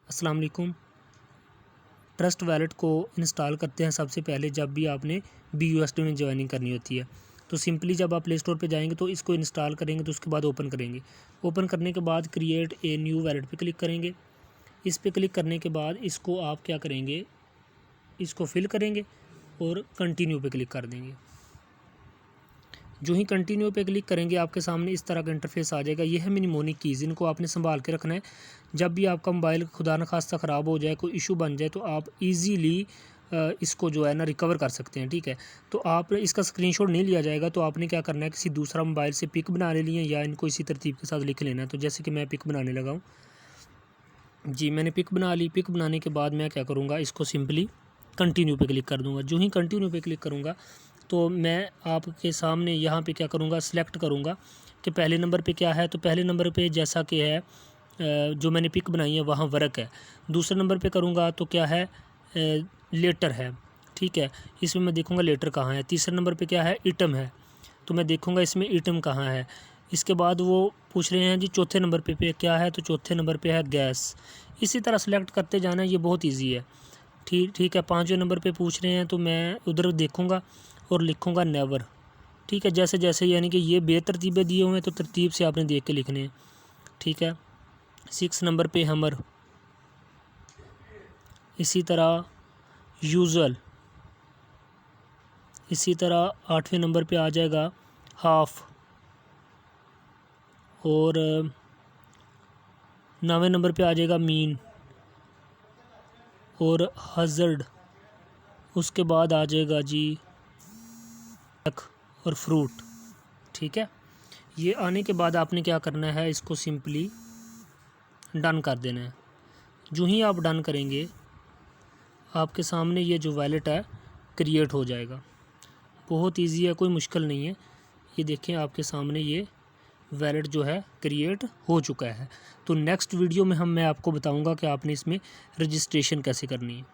अस्सलाम वालेकुम। Trust wallet को इंस्टॉल करते हैं सबसे पहले जब भी आपने BUSD में ज्वाइनिंग करनी होती है। तो सिंपली जब आप प्ले स्टोर पे जाएंगे तो इसको इंस्टॉल करेंगे, तो उसके बाद ओपन करेंगे। ओपन करने के बाद क्रिएट ए न्यू वैलेट पे क्लिक करेंगे। इस पे क्लिक करने के बाद इसको आप क्या करेंगे, इसको फिल करेंगे और कंटिन्यू पे क्लिक कर देंगे। जो ही कंटिन्यू पे क्लिक करेंगे आपके सामने इस तरह का इंटरफेस आ जाएगा। यह है मिनीमोनिक कीज़, इनको आपने संभाल के रखना है। जब भी आपका मोबाइल खुदा न खास्ता ख़राब हो जाए, कोई इशू बन जाए, तो आप इजीली इसको जो है ना रिकवर कर सकते हैं। ठीक है, तो आप इसका स्क्रीनशॉट नहीं लिया जाएगा, तो आपने क्या करना है, किसी दूसरा मोबाइल से पिक बनाने लिए या इनको इसी तरतीब के साथ लिख लेना है। तो जैसे कि मैं पिक बनाने लगा हूँ जी, मैंने पिक बना ली। पिक बनाने के बाद मैं क्या करूँगा, इसको सिंपली कंटिन्यू पे क्लिक कर दूँगा। जो ही कंटिन्यू पे क्लिक करूँगा तो मैं आपके सामने यहाँ पे क्या करूँगा, सिलेक्ट करूँगा कि पहले नंबर पे क्या है। तो पहले नंबर पे जैसा कि है जो मैंने पिक बनाई है वहाँ वर्क है। दूसरे नंबर पे करूँगा तो क्या है, लेटर है। ठीक है, इसमें मैं देखूँगा लेटर कहाँ है। तीसरे नंबर पे क्या है, इटम है, तो मैं देखूँगा इसमें इटम कहाँ है। इसके बाद वो पूछ रहे हैं जी चौथे नंबर पे क्या है, तो चौथे नंबर पे है गैस। इसी तरह सेलेक्ट करते जाना, ये बहुत ईजी है। ठीक है, पाँचवें नंबर पे पूछ रहे हैं तो मैं उधर देखूँगा और लिखूँगा नेवर। ठीक है, जैसे जैसे यानी कि ये बेतरतीबें दिए हुए हैं तो तरतीब से आपने देख के लिखने हैं। ठीक है, 6 नंबर पे हमर, इसी तरह यूजुअल, इसी तरह 8वें नंबर पे आ जाएगा हाफ, और 9वें नंबर पे आ जाएगा मीन और हज़र्ड। उसके बाद आ जाएगा जी और फ्रूट। ठीक है, ये आने के बाद आपने क्या करना है, इसको सिंपली डन कर देना है। जो ही आप डन करेंगे आपके सामने ये जो वैलेट है क्रिएट हो जाएगा। बहुत इजी है, कोई मुश्किल नहीं है। ये देखें आपके सामने ये वैलेट जो है क्रिएट हो चुका है। तो नेक्स्ट वीडियो में मैं आपको बताऊंगा कि आपने इसमें रजिस्ट्रेशन कैसे करनी है।